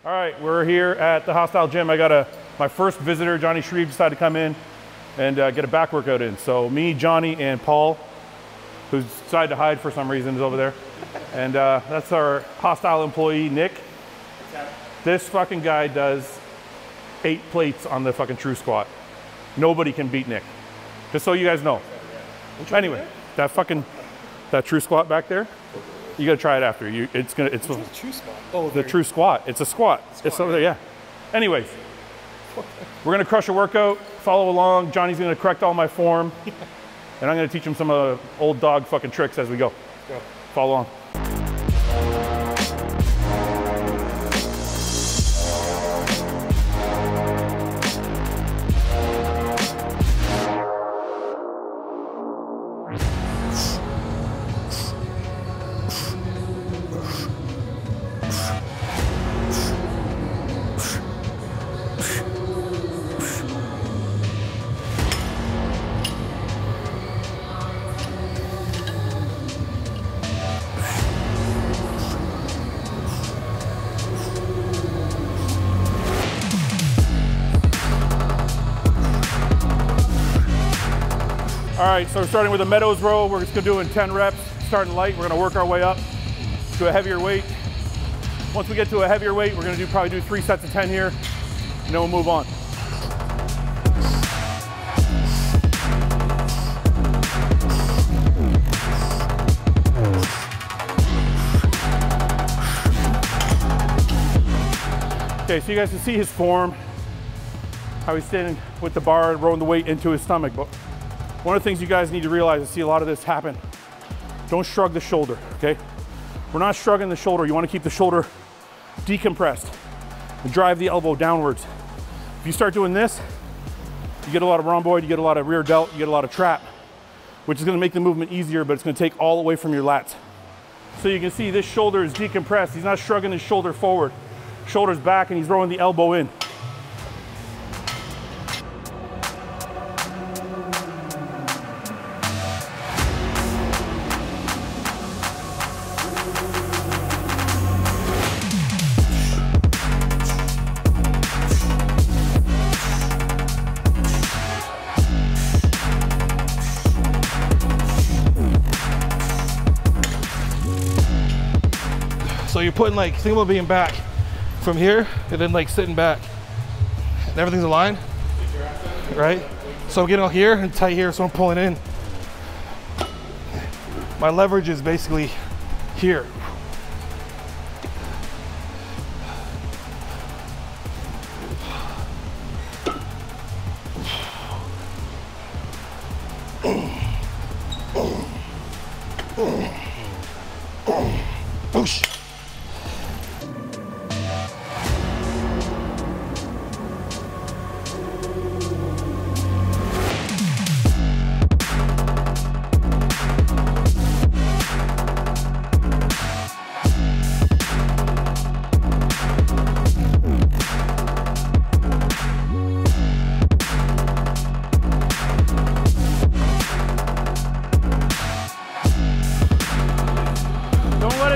All right, we're here at the Hosstile Gym. I got my first visitor, Jonni Shreve, decided to come in and get a back workout in. So me, Johnny, and Paul, who's decided to hide for some reason, is over there. And that's our Hosstile employee, Nick. This fucking guy does 8 plates on the fucking true squat. Nobody can beat Nick. Just so you guys know. Anyway, that true squat back there, you gotta try it after. It's the true squat. Oh, the true squat. It's a squat. It's over there, yeah. Anyways, we're gonna crush a workout. Follow along. Johnny's gonna correct all my form, and I'm gonna teach him some old dog fucking tricks as we go. Let's go. Follow along. All right, so we're starting with a Meadows row. We're just gonna do it in 10 reps, starting light. We're gonna work our way up to a heavier weight. Once we get to a heavier weight, we're gonna probably do 3 sets of 10 here, and then we'll move on. Okay, so you guys can see his form, how he's standing with the bar, rolling the weight into his stomach. But one of the things you guys need to realize, I see a lot of this happen, don't shrug the shoulder, okay? We're not shrugging the shoulder. You want to keep the shoulder decompressed and drive the elbow downwards. If you start doing this, you get a lot of rhomboid, you get a lot of rear delt, you get a lot of trap, which is going to make the movement easier, but it's going to take all away from your lats. So you can see this shoulder is decompressed. He's not shrugging his shoulder forward. Shoulders back, and he's rolling the elbow in. So you're putting like, think about being back from here and then like sitting back and everything's aligned, right? So I'm getting out here and tight here, so I'm pulling in. My leverage is basically here. Push.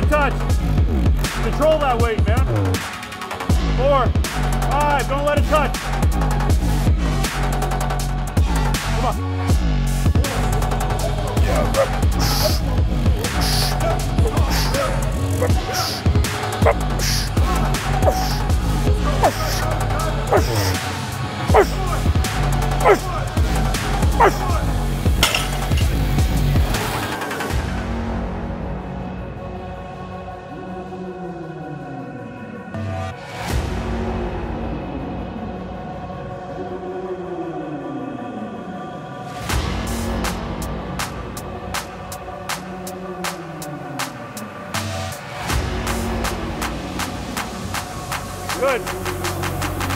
Touch. Control that weight, man. 4, 5, don't let it touch. Come on. Good.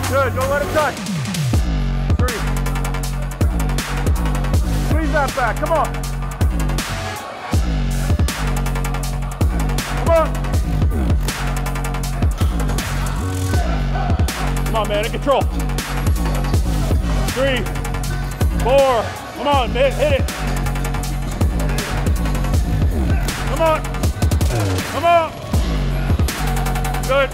Good. Don't let it touch. 3. Squeeze that back. Come on. Come on. Come on, man. In control. 3, 4. Come on, man. Hit it. Come on. Come on. Good.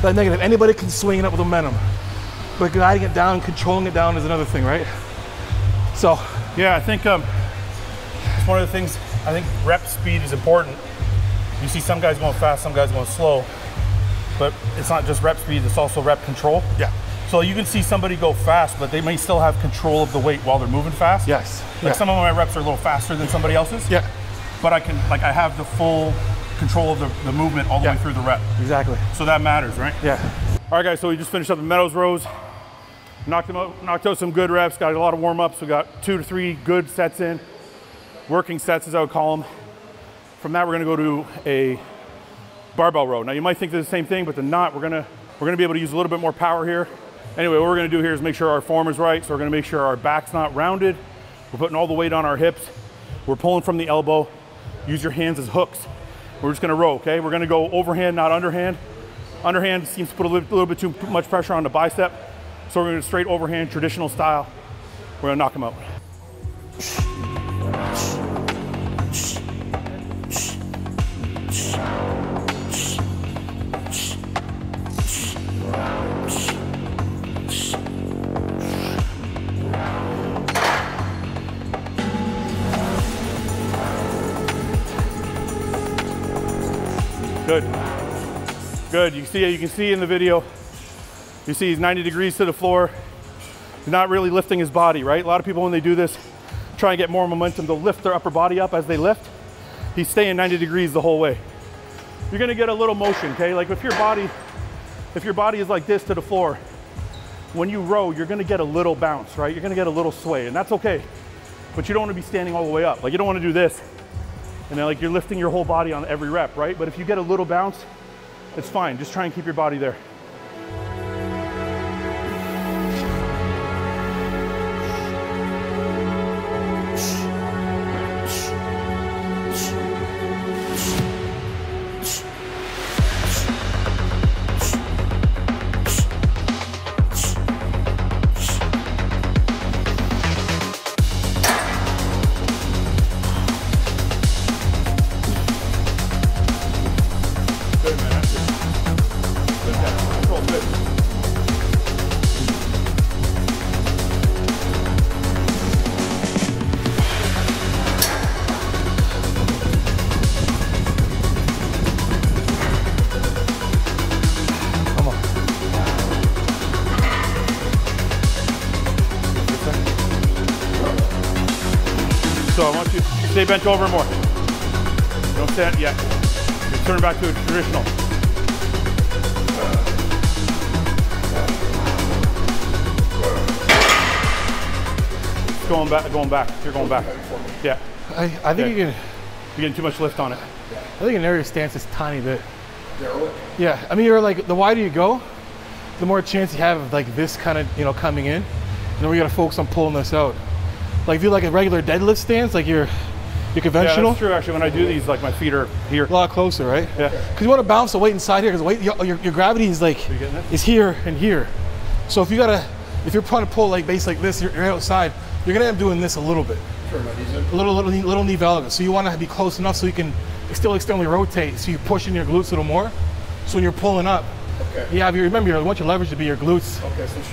that negative. Anybody can swing it up with momentum, but guiding it down, controlling it down is another thing, right? So yeah, I think it's one of the things. I think rep speed is important. You see some guys going fast, some guys going slow, but it's not just rep speed, it's also rep control. yeah. So you can see somebody go fast, but they may still have control of the weight while they're moving fast. Yes. Like some of my reps are a little faster than somebody else's. Yeah. But I have the full control of the movement all the way through the rep. Exactly. So that matters, right? Yeah. All right, guys, so we just finished up the Meadows rows. Knocked out some good reps, got a lot of warm-ups. We got 2 to 3 good sets in. Working sets, as I would call them. From that, we're gonna go to a barbell row. Now, you might think they're the same thing, but they're not. We're gonna be able to use a little bit more power here. Anyway, what we're gonna do here is make sure our form is right. So we're gonna make sure our back's not rounded. We're putting all the weight on our hips. We're pulling from the elbow. Use your hands as hooks. We're just gonna row, okay? We're gonna go overhand, not underhand. Underhand seems to put a little bit too much pressure on the bicep. So we're gonna straight overhand, traditional style. We're gonna knock them out. Good. Good. You can see in the video, you see he's 90 degrees to the floor. He's not really lifting his body, right? A lot of people, when they do this, try and get more momentum, they'll lift their upper body up as they lift. He's staying 90 degrees the whole way. You're gonna get a little motion, okay? Like if your body is like this to the floor, when you row, you're gonna get a little bounce, right? You're gonna get a little sway, and that's okay. But you don't wanna be standing all the way up. Like you don't wanna do this, and then like you're lifting your whole body on every rep, right? But if you get a little bounce, it's fine. Just try and keep your body there. So I want you to stay bent over more. Don't stand yet. You turn back to a traditional. Going back. You're going back. Yeah. I think you're getting too much lift on it. I think an area stance is a tiny bit. Yeah. I mean, you're like, the wider you go, the more chance you have of like this kind of, coming in. And then we got to focus on pulling this out. Like if you do like a regular deadlift stance, like your conventional. Yeah, that's true. Actually, when I do these, like my feet are here. A lot closer, right? Yeah. Because you want to bounce the weight inside here, because your gravity is like is here and here. So if you're trying to pull like base like this, you're outside. You're gonna end up doing this a little bit. Sure, a little knee valgus. So you want to be close enough so you can still externally rotate. So you're pushing your glutes a little more. So when you're pulling up, you remember you want your leverage to be your glutes,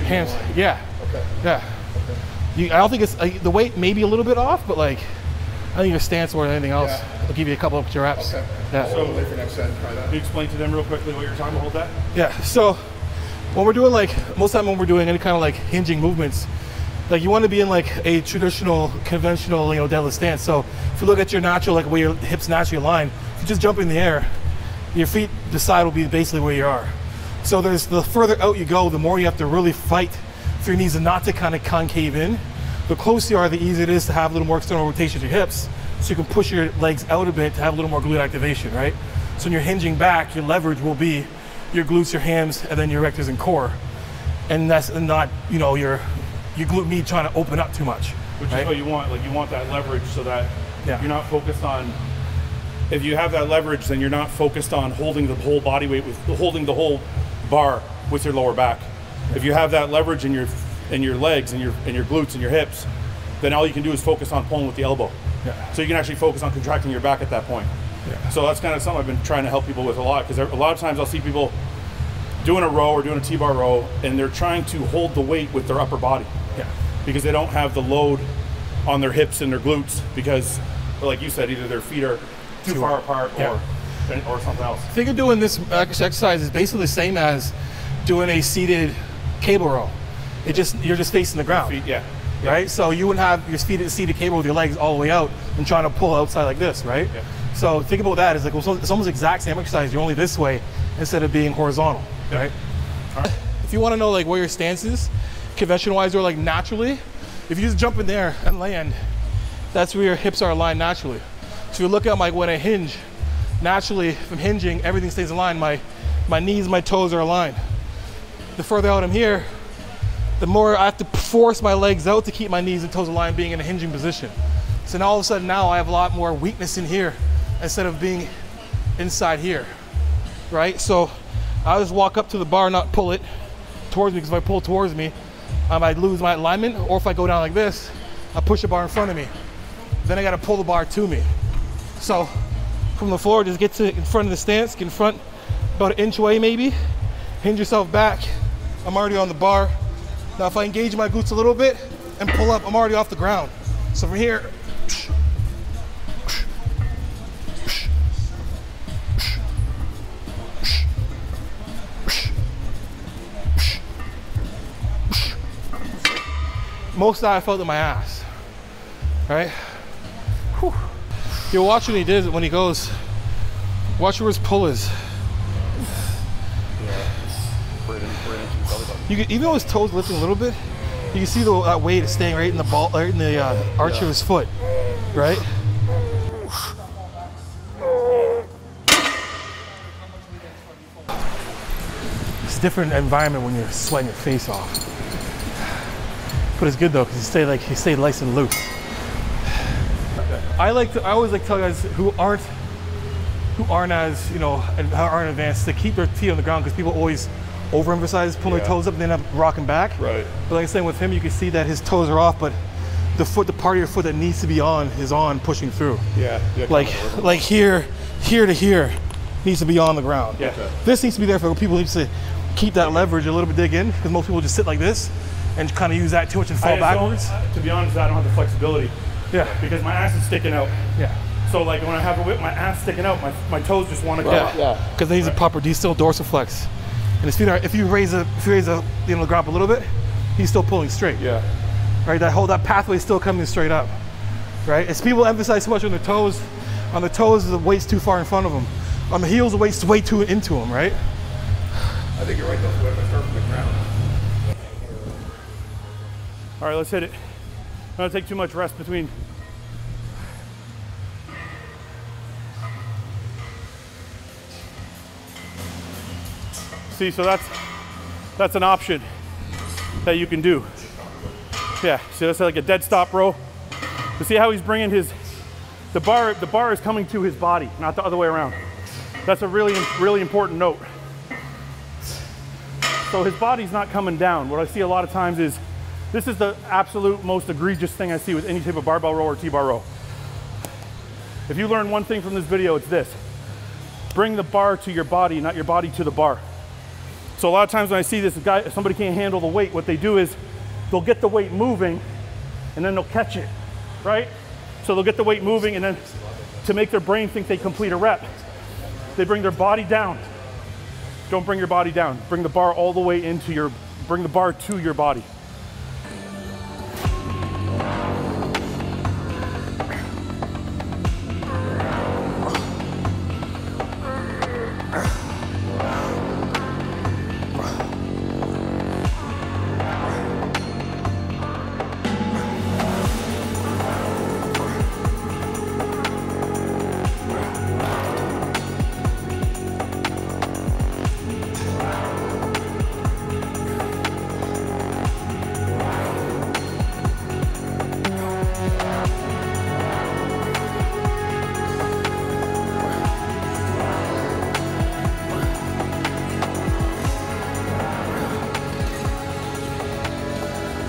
hands. Yeah. Okay. Yeah. Okay. I don't think it's the weight may be a little bit off, but like I think your stance more than anything else will give you a couple of extra reps. Okay. Yeah. So for next set, try that. Can you explain to them real quickly what you're talking about? Hold that. Yeah. So when we're doing most of the time when we're doing any kind of like hinging movements, like you want to be in like a traditional, conventional, deadlift stance. So if you look at your natural, like where your hips naturally align, if you just jump in the air, your feet, the side will be basically where you are. So the further out you go, the more you have to really fight for your knees and not to kind of concave in. The closer you are, the easier it is to have a little more external rotation to your hips, so you can push your legs out a bit to have a little more glute activation, right? So when you're hinging back, your leverage will be your glutes, your hams, and then your erectors and core. And that's not, your glute med trying to open up too much. Which right? is what you want. Like you want that leverage so that you're not focused on, if you have that leverage, then you're not focused on holding the whole body weight holding the whole bar with your lower back. If you have that leverage in your legs and your glutes and your hips, then all you can do is focus on pulling with the elbow. Yeah. So you can actually focus on contracting your back at that point. Yeah. So that's kind of something I've been trying to help people with a lot, because a lot of times I'll see people doing a row or doing a T-bar row, and they're trying to hold the weight with their upper body. Yeah. Because they don't have the load on their hips and their glutes because, like you said, either their feet are too far apart or something else. I think doing this exercise is basically the same as doing a seated cable row. You're just facing the ground. Feet, yeah. Right? So you wouldn't have your seated cable with your legs all the way out and trying to pull outside like this, right? Yeah. So think about that. It's like it's almost the exact same exercise. You're only this way instead of being horizontal, right? All right. If you want to know like where your stance is, conventional-wise or like naturally, if you just jump in there and land, that's where your hips are aligned naturally. So you look at like when I hinge, naturally from hinging, everything stays aligned. My knees, my toes are aligned. The further out I'm here, the more I have to force my legs out to keep my knees and toes aligned, being in a hinging position. So now all of a sudden now I have a lot more weakness in here instead of being inside here, right? So I just walk up to the bar, not pull it towards me, because if I pull towards me, I might lose my alignment, or if I go down like this, I push the bar in front of me. Then I gotta pull the bar to me. So from the floor, just get to in front of the stance, get in front about an inch away maybe, hinge yourself back. I'm already on the bar. Now if I engage my glutes a little bit and pull up, I'm already off the ground. So from here, most of that I felt in my ass, right? Whew. You watch what he did when he goes, watch where his pull is. You can, even though his toes lifting a little bit, you can see that weight is staying right in the ball, right in the arch of his foot, right? It's a different environment when you're sweating your face off. But it's good though, because he stayed nice and loose. I always like to tell guys who aren't as, you know, aren't advanced, to keep their feet on the ground, because people always overemphasize pulling their toes up and then up rocking back. Right. But like I said, with him, you can see that his toes are off, but the part of your foot that needs to be on is on, pushing through. Yeah. Like here to here needs to be on the ground. Yeah. Okay. This needs to be there for people who need to keep that leverage a little bit, dig in, because most people just sit like this and kind of use that too much and fall backwards. To be honest, I don't have the flexibility. Yeah. Because my ass is sticking out. Yeah. So like when I have a whip, my ass sticking out, my toes just want to go up. Yeah. Because they need a proper distal dorsiflex. And his feet are, if you raise the ground up a little bit, he's still pulling straight. Yeah. Right. That pathway is still coming straight up. Right. As people emphasize so much on the toes, the weight's too far in front of them. On the heels, the weight's way too into them. Right. I think you're right. Those whip are from the ground. All right, let's hit it. I don't take too much rest between. See, so that's an option that you can do. Yeah, see, that's like a dead stop row. You see how he's bringing the bar is coming to his body, not the other way around. That's a really important note. So his body's not coming down. What I see a lot of times is, this is the absolute most egregious thing I see with any type of barbell row or T-bar row. If you learn one thing from this video, it's this: bring the bar to your body, not your body to the bar. So a lot of times when I see this guy, if somebody can't handle the weight, what they do is they'll get the weight moving and then they'll catch it, right? So they'll get the weight moving, and then to make their brain think they complete a rep, they bring their body down. Don't bring your body down. Bring the bar all the way bring the bar to your body.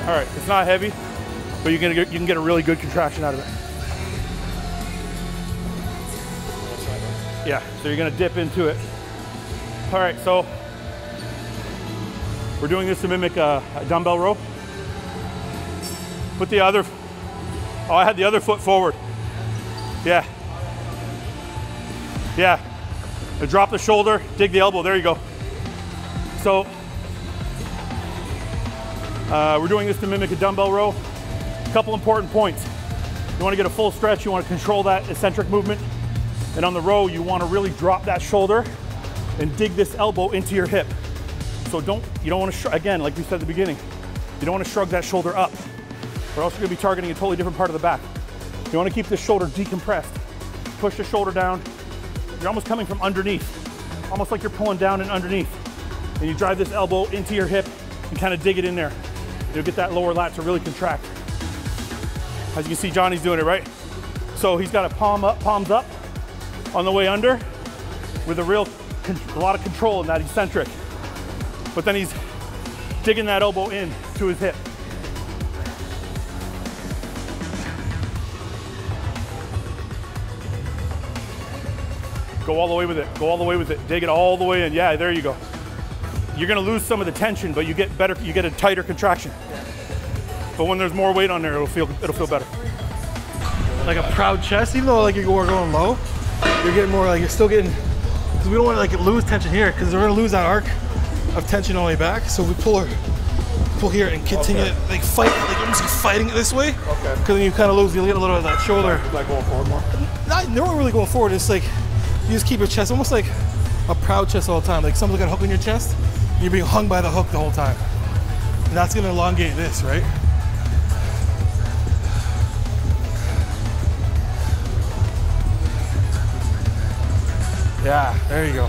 All right, it's not heavy, but you can get a really good contraction out of it. Yeah, so you're gonna dip into it. All right, so We're doing this to mimic a dumbbell row. Put the other, oh, I had the other foot forward. Yeah. Yeah. Drop the shoulder, dig the elbow, there you go. So, we're doing this to mimic a dumbbell row. A couple important points. You want to get a full stretch, you want to control that eccentric movement. And on the row, you want to really drop that shoulder and dig this elbow into your hip. So you don't want to, again, like we said at the beginning, you don't want to shrug that shoulder up, or else you're going to be targeting a totally different part of the back. You want to keep this shoulder decompressed. Push the shoulder down. You're almost coming from underneath, almost like you're pulling down and underneath. And you drive this elbow into your hip and kind of dig it in there. You'll get that lower lat to really contract. As you can see, Jonny's doing it, right? So he's got a palms up on the way under with a lot of control in that eccentric. But then he's digging that elbow in to his hip. Go all the way with it, go all the way with it. Dig it all the way in, yeah, there you go. You're gonna lose some of the tension, but you get a tighter contraction. But when there's more weight on there, it'll feel better. Like a proud chest, even though like you're going low, you're getting more like, you're still getting, because we don't want to like lose tension here, because we're gonna lose that arc of tension all the way back. So we pull here and continue to like fight, like almost like fighting it this way. Okay. Because then you kind of lose a little of that shoulder. Like going forward more? Not really going forward. It's like you just keep your chest almost like a proud chest all the time. Like something's got a hook in your chest, and you're being hung by the hook the whole time. And that's gonna elongate this, right? Yeah, there you go.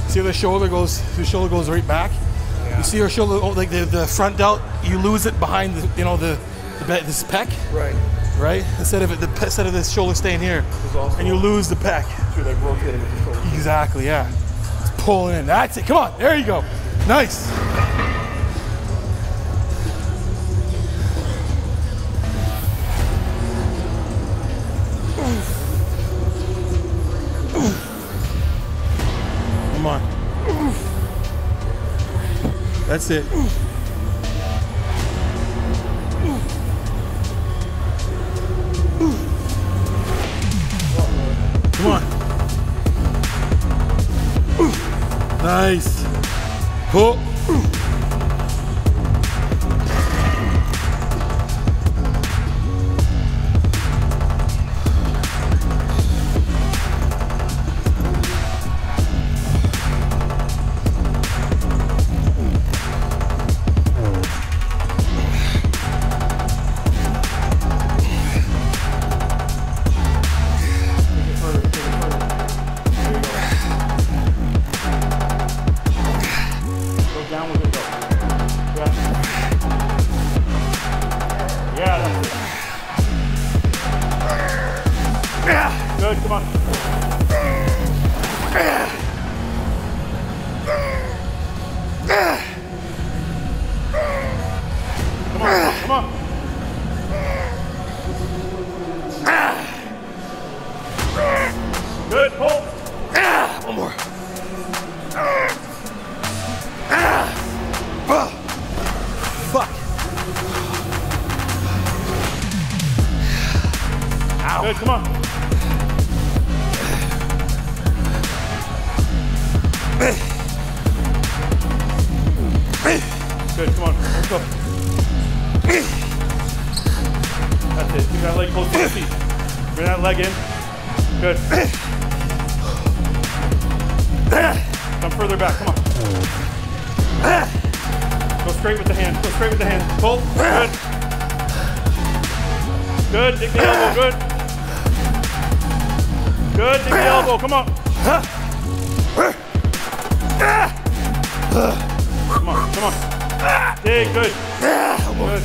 See how the shoulder goes right back? Yeah. You see your shoulder, like the front delt, you lose it behind the, you know, this pec. Right. Right? Instead of this shoulder staying here, and you lose the pec. You're like rotating with the shoulder. Exactly, yeah. Just pulling in. That's it. Come on, there you go. Nice. Come on. That's it. Come on. Nice. Pull. Good, come on. Come on, come on. Good, pull. One more. Fuck. Ow. Good, come on. Good, come on, let's go. That's it, keep that leg close to the feet. Bring that leg in. Good. Come further back, come on. Go straight with the hand, go straight with the hand. Pull, good. Good, dig the elbow, good. Good, dig the elbow, come on. Come on, come on. Dig, good. Good.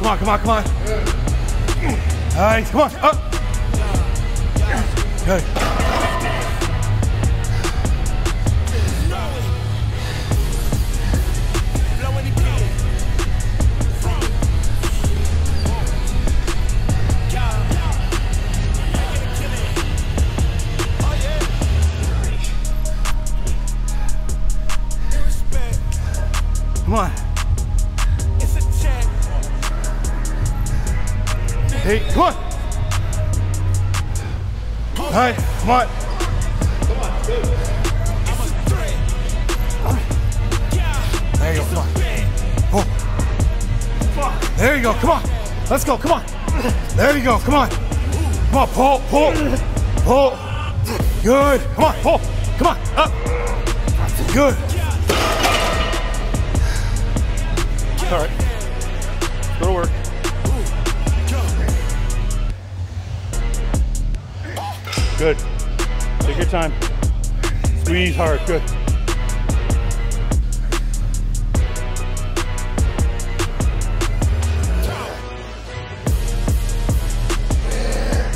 on, come on, come on. Nice, come on, up. Good. Come on. Hey, come on. All right, come on. There you go, come on. Oh. There you go, come on. Let's go, come on. There you go, come on. Come on, pull, pull, pull. Good, come on, pull. Come on, up. Good. All right, little work. Good, take your time. Squeeze hard, good.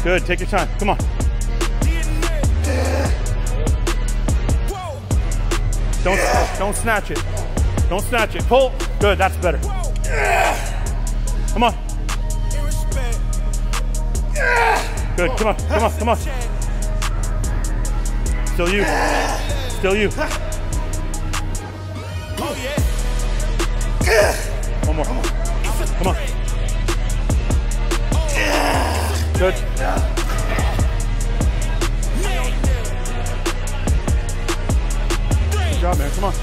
Good, take your time, come on. Don't snatch it. Don't snatch it, pull. Good, that's better. Come on. Good, come on, come on, come on. Still you, still you. One more, come on. Good. Good job, man, come on.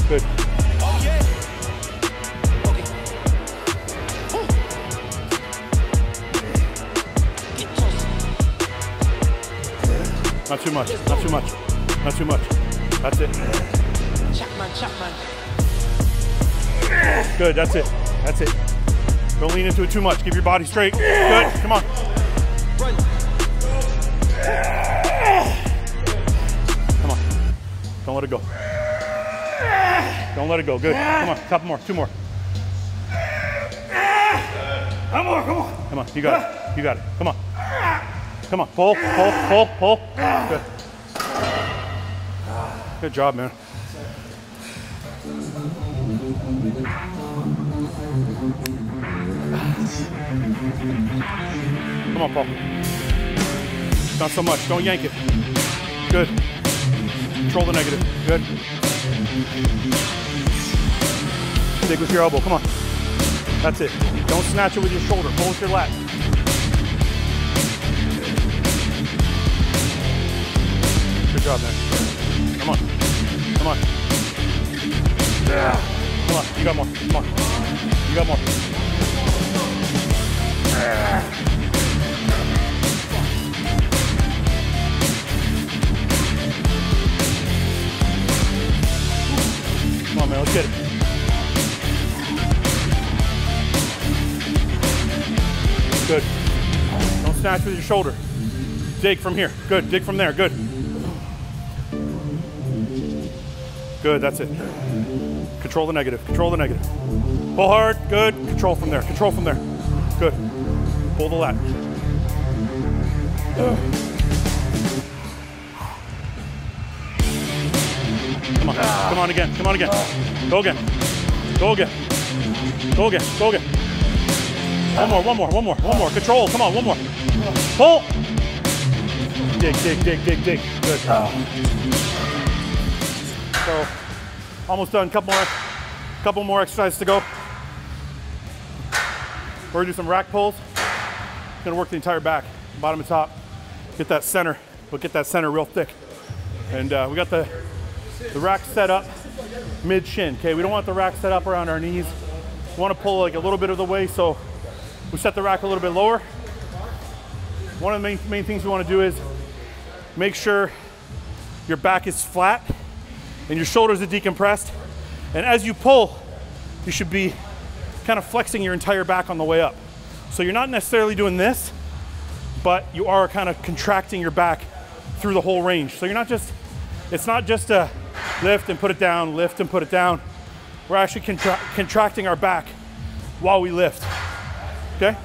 Good. Not too much, not too much, not too much. That's it. Chapman. Good, that's it, that's it. Don't lean into it too much, keep your body straight. Good, come on. Come on, don't let it go. Don't let it go, good. Come on, couple more, two more. One more, come on. Come on, you got it, you got it, come on. Come on, pull, pull, pull, pull. Good. Good job, man. Come on, Paul. Not so much, don't yank it. Good. Control the negative, good. Dig with your elbow, come on. That's it. Don't snatch it with your shoulder, pull with your lat. Good job, man. Come on. Come on. Yeah. Come on. You got more. Come on. You got more. Come on, man. Let's get it. Good. Don't snatch with your shoulder. Dig from here. Good. Dig from there. Good. Good, that's it. Control the negative, control the negative. Pull hard, good. Control from there, control from there. Good. Pull the lat. Come on, come on again, come on again. Go again, go again. Go again, go again. One more, one more, one more, one more. Control, come on, one more. Pull. Dig, dig, dig, dig, dig. Good. So, almost done. Couple more exercises to go. We're gonna do some rack pulls. Gonna work the entire back, bottom and top. Get that center. We'll get that center real thick. And we got the rack set up mid shin. Okay, we don't want the rack set up around our knees. We want to pull like a little bit of the way, so we set the rack a little bit lower. One of the main things we want to do is make sure your back is flat and your shoulders are decompressed. And as you pull, you should be kind of flexing your entire back on the way up. So you're not necessarily doing this. but you are kind of contracting your back through the whole range. So you're not just, it's not just a lift and put it down, lift and put it down. We're actually contracting our back while we lift, okay?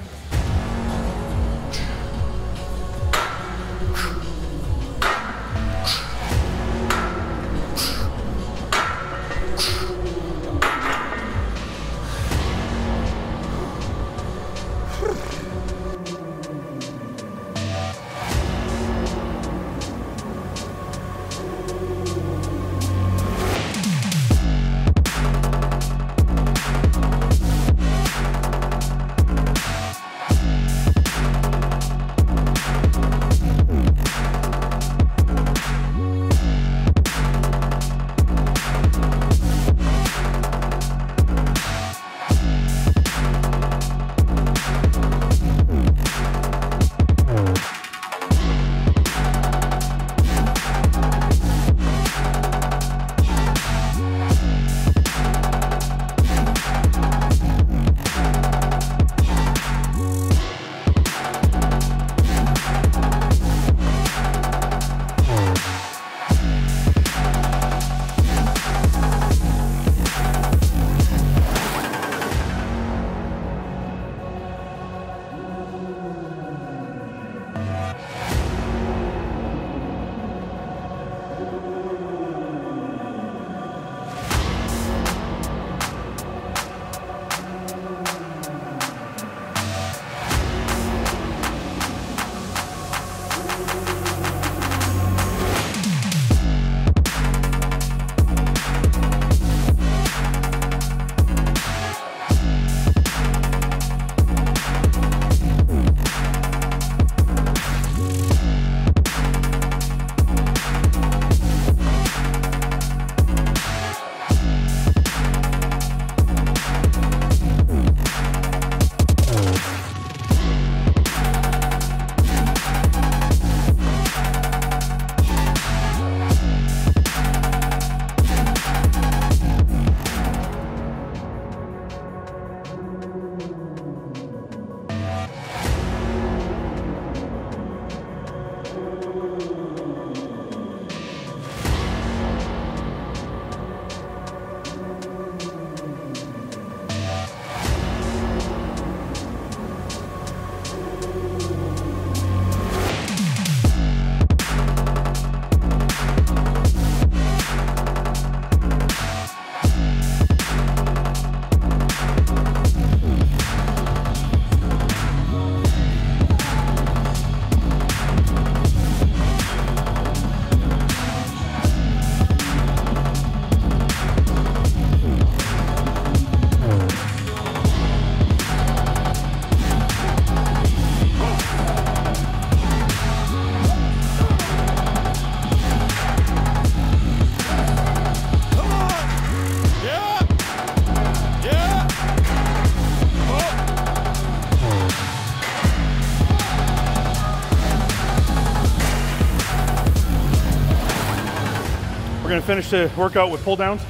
We're gonna finish the workout with pull downs.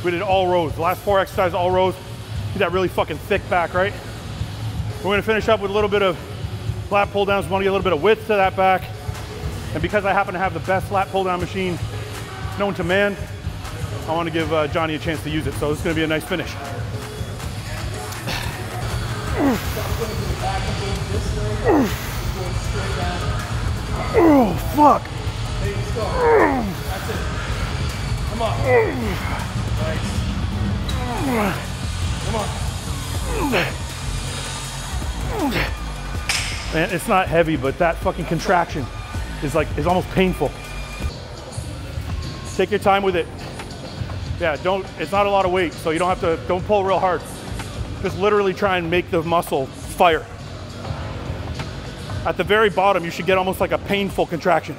We did all rows. The last 4 exercises, all rows. See that really fucking thick back, right? We're gonna finish up with a little bit of lat pull downs. We wanna get a little bit of width to that back. And because I happen to have the best lat pull down machine known to man, I wanna give Johnny a chance to use it. So this is gonna be a nice finish. Oh, fuck. That's it. Come on. Nice. Come on. Man, it's not heavy, but that fucking contraction is almost painful. Take your time with it. Yeah, it's not a lot of weight, so you don't pull real hard. Just literally try and make the muscle fire. At the very bottom, you should get almost like a painful contraction.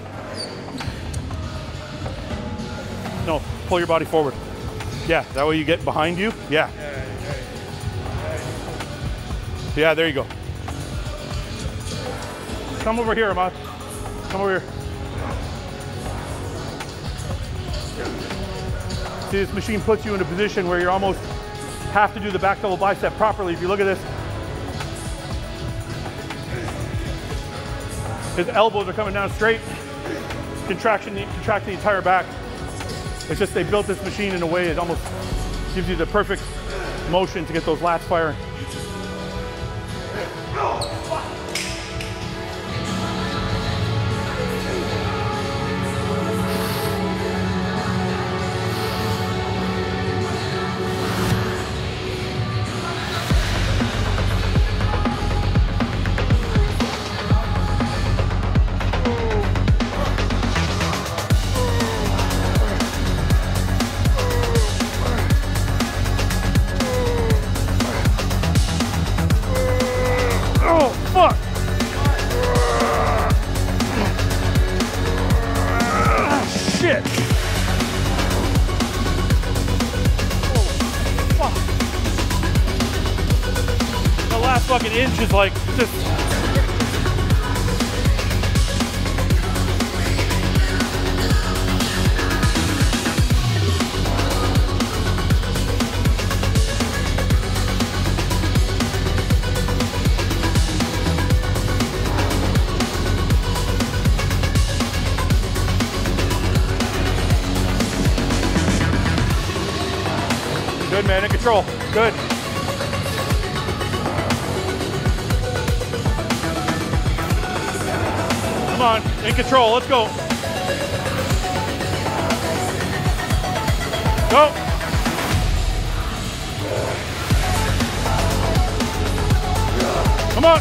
No, pull your body forward. Yeah, that way you get behind you. Yeah. Yeah, there you go. Come over here, Ahmad. Come over here. See, this machine puts you in a position where you almost have to do the back double bicep properly. If you look at this. His elbows are coming down straight. Contract the entire back. It's just they built this machine in a way it almost gives you the perfect motion to get those lats firing. Fucking inch is like just good, man, in control. Good. Come on, in control, let's go. Go. Come on.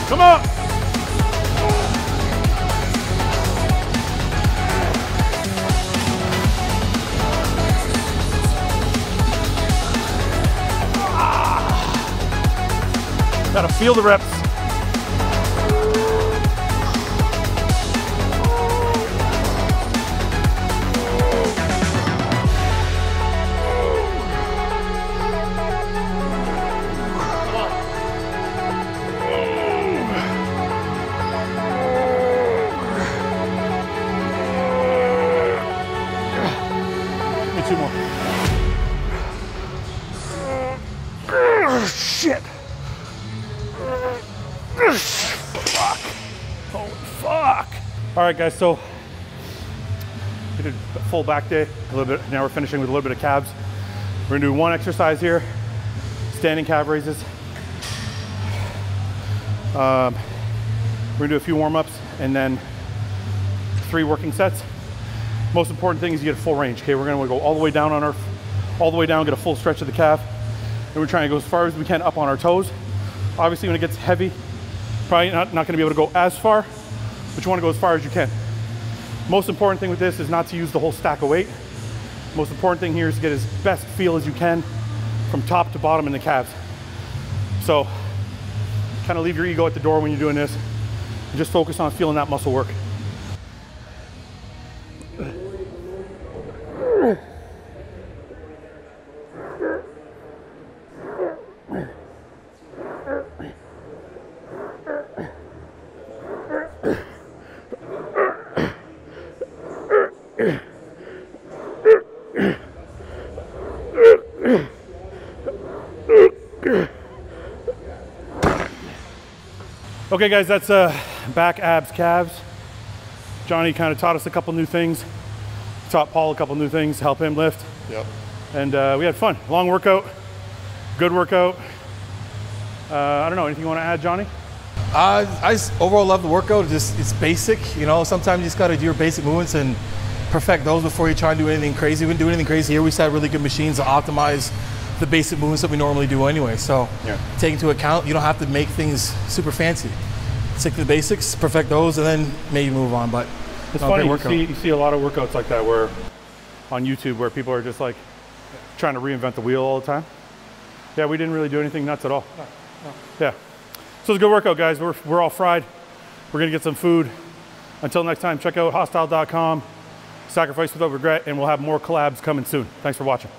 Come on. Gotta feel the reps. Give me 2 more. Shit. Fuck. Oh, fuck. All right, guys, so we did a full back day, a little bit. Now we're finishing with a little bit of calves. We're gonna do 1 exercise here, standing calf raises. We're gonna do a few warm-ups and then 3 working sets. Most important thing is you get a full range, okay? We're gonna go all the way down on all the way down, get a full stretch of the calf. And we're trying to go as far as we can up on our toes. Obviously, when it gets heavy, probably not gonna be able to go as far, but you wanna go as far as you can. Most important thing with this is not to use the whole stack of weight. Most important thing here is to get as best feel as you can from top to bottom in the calves. So, kind of leave your ego at the door when you're doing this, and just focus on feeling that muscle work. Okay guys, that's back, abs, calves. Johnny kind of taught us a couple new things. Taught Paul a couple new things to help him lift. Yep. And we had fun. Long workout, good workout. I don't know, anything you want to add, Johnny? I just overall love the workout. It's basic, you know. Sometimes you just got to do your basic movements and perfect those before you try and do anything crazy. We didn't do anything crazy here. We just had really good machines to optimize the basic movements that we normally do anyway. So take into account, you don't have to make things super fancy. Stick to the basics, perfect those, and then maybe move on. But it's funny, you see a lot of workouts like that where on YouTube where people are just like trying to reinvent the wheel all the time. Yeah, we didn't really do anything nuts at all. No. Yeah. So it's a good workout, guys. We're all fried. We're gonna get some food. Until next time, check out hosstile.com, Sacrifice Without Regret, and we'll have more collabs coming soon. Thanks for watching.